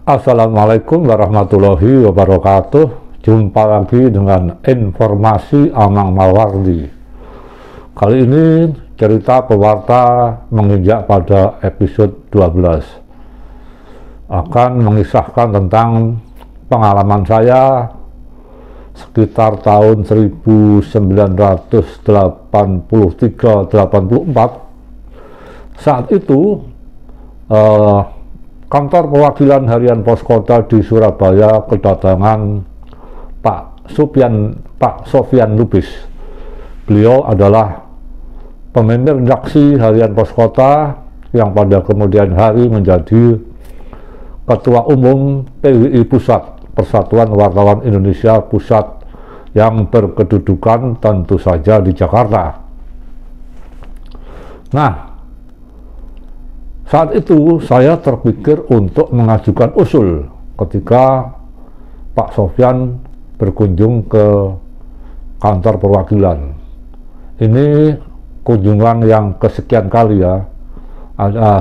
Assalamualaikum warahmatullahi wabarakatuh. Jumpa lagi dengan informasi Amang Mawardi. Kali ini cerita pewarta menginjak pada episode 12. Akan mengisahkan tentang pengalaman saya sekitar tahun 1983-84. Saat itu kantor perwakilan harian Pos Kota di Surabaya kedatangan Pak Sofyan Lubis. Beliau adalah pemimpin redaksi harian Pos Kota yang pada kemudian hari menjadi Ketua Umum PWI Pusat, Persatuan Wartawan Indonesia Pusat, yang berkedudukan tentu saja di Jakarta. Nah, saat itu saya terpikir untuk mengajukan usul ketika Pak Sofyan berkunjung ke kantor perwakilan. Ini kunjungan yang kesekian kali ya.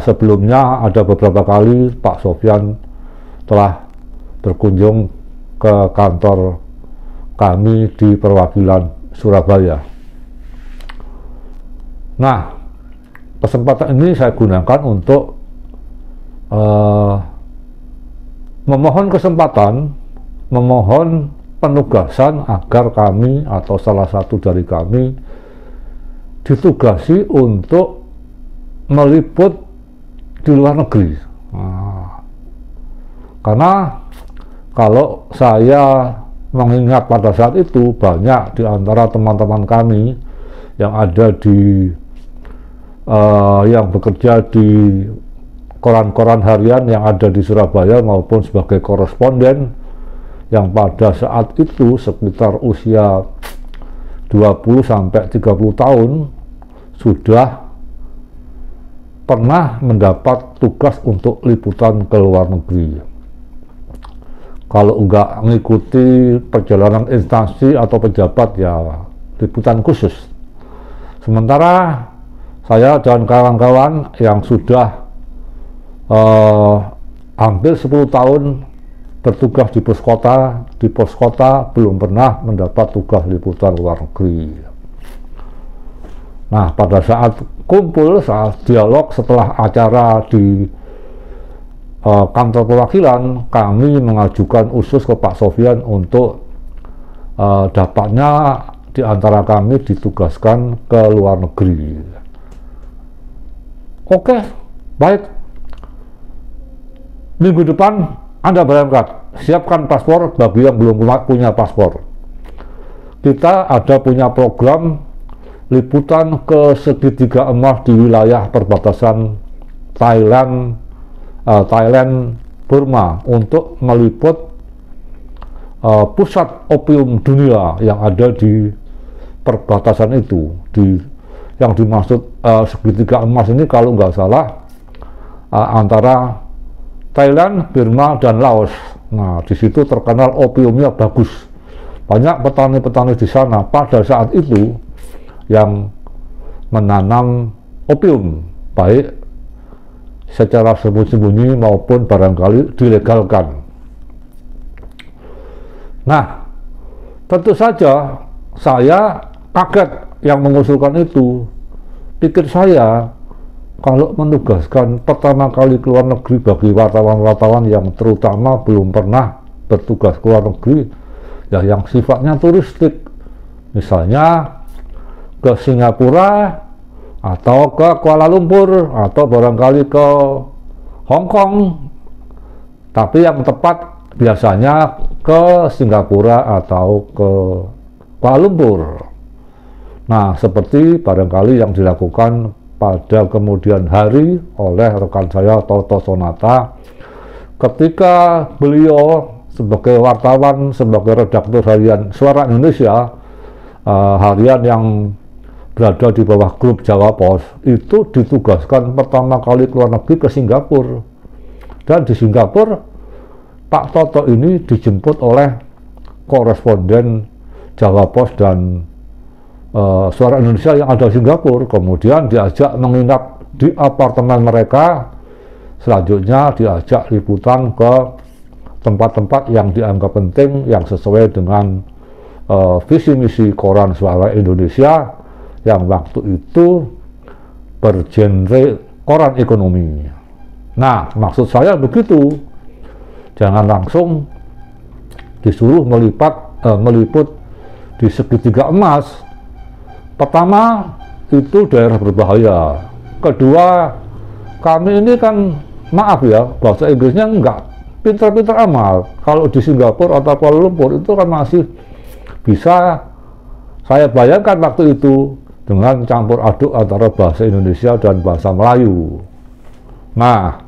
Sebelumnya ada beberapa kali Pak Sofyan telah berkunjung ke kantor kami di perwakilan Surabaya. Nah, kesempatan ini saya gunakan untuk memohon penugasan agar kami atau salah satu dari kami ditugasi untuk meliput di luar negeri. Karena kalau saya mengingat pada saat itu banyak di antara teman-teman kami yang ada di yang bekerja di koran-koran harian yang ada di Surabaya maupun sebagai koresponden yang pada saat itu sekitar usia 20-30 tahun sudah pernah mendapat tugas untuk liputan ke luar negeri. Kalau enggak mengikuti perjalanan instansi atau pejabat ya liputan khusus. Sementara saya dan kawan-kawan yang sudah hampir 10 tahun bertugas di pos kota belum pernah mendapat tugas liputan luar negeri. Nah, pada saat kumpul, saat dialog setelah acara di kantor perwakilan, kami mengajukan usul ke Pak Sofyan untuk dapatnya di antara kami ditugaskan ke luar negeri. Oke, baik. Minggu depan Anda berangkat, siapkan paspor bagi yang belum punya paspor. Kita ada punya program liputan ke segitiga emas di wilayah perbatasan Thailand Burma untuk meliput pusat opium dunia yang ada di perbatasan itu. Yang dimaksud segitiga emas ini kalau nggak salah antara Thailand, Burma, dan Laos. Nah, di situ terkenal opiumnya bagus. Banyak petani-petani di sana pada saat itu yang menanam opium, baik secara sembunyi-sembunyi maupun barangkali dilegalkan. Nah, tentu saja saya kaget yang mengusulkan itu. Pikir saya, kalau menugaskan pertama kali ke luar negeri bagi wartawan-wartawan yang terutama belum pernah bertugas ke luar negeri, ya yang sifatnya turistik, misalnya ke Singapura atau ke Kuala Lumpur atau barangkali ke Hong Kong, tapi yang tepat biasanya ke Singapura atau ke Kuala Lumpur. Nah, seperti barangkali yang dilakukan pada kemudian hari oleh rekan saya Toto Sonata ketika beliau sebagai wartawan, sebagai redaktur harian Suara Indonesia, harian yang berada di bawah grup Jawa Pos, itu ditugaskan pertama kali ke luar negeri ke Singapura. Dan di Singapura Pak Toto ini dijemput oleh koresponden Jawa Pos dan Suara Indonesia yang ada di Singapura, kemudian diajak menginap di apartemen mereka, selanjutnya diajak liputan ke tempat-tempat yang dianggap penting yang sesuai dengan visi misi Koran Suara Indonesia yang waktu itu bergenre koran ekonomi. Nah, maksud saya begitu, jangan langsung disuruh meliput di segitiga emas. Pertama, itu daerah berbahaya. Kedua, kami ini kan, maaf ya, bahasa Inggrisnya enggak pinter-pinter amal. Kalau di Singapura atau Kuala Lumpur itu kan masih bisa saya bayangkan waktu itu dengan campur aduk antara bahasa Indonesia dan bahasa Melayu. Nah,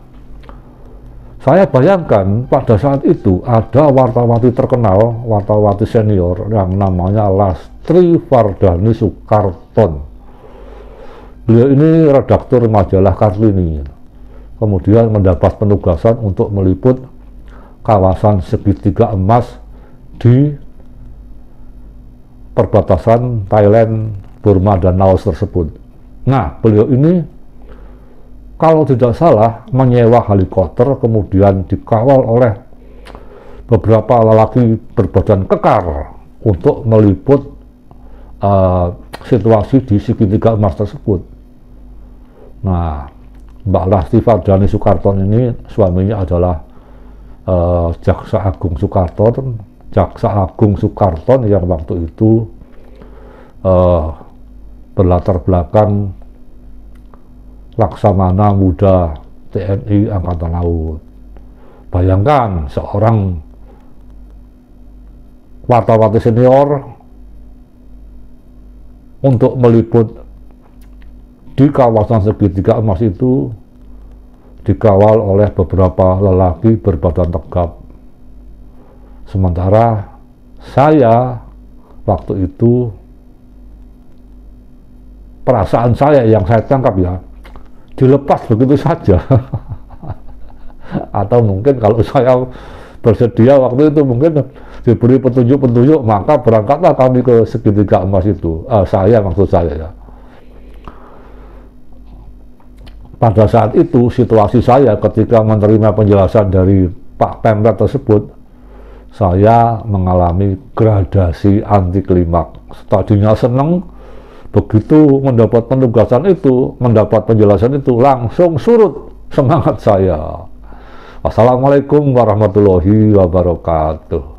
saya bayangkan pada saat itu ada wartawati terkenal, wartawati senior yang namanya Lastri Wardani Soekarton. Beliau ini redaktur majalah Kartini. Kemudian mendapat penugasan untuk meliput kawasan segitiga emas di perbatasan Thailand, Burma, dan Laos tersebut. Nah, beliau ini kalau tidak salah menyewa helikopter, kemudian dikawal oleh beberapa lelaki berbadan kekar untuk meliput situasi di segitiga emas tersebut. Nah, Mbak Lastri Wardani Soekarton ini suaminya adalah Jaksa Agung Soekarton yang waktu itu berlatar belakang Laksamana Muda TNI Angkatan Laut. Bayangkan seorang wartawati senior untuk meliput di kawasan segitiga emas itu dikawal oleh beberapa lelaki berbadan tegap. Sementara saya waktu itu, perasaan saya yang saya tangkap ya, dilepas begitu saja. Atau mungkin kalau saya bersedia waktu itu mungkin diberi petunjuk-petunjuk, maka berangkatlah kami ke segitiga emas itu. Maksud saya ya. Pada saat itu situasi saya ketika menerima penjelasan dari Pak Pemret tersebut, saya mengalami gradasi anti klimaks. Tadinya senang, begitu mendapat penugasan itu, mendapat penjelasan itu, langsung surut semangat saya. Wassalamualaikum warahmatullahi wabarakatuh.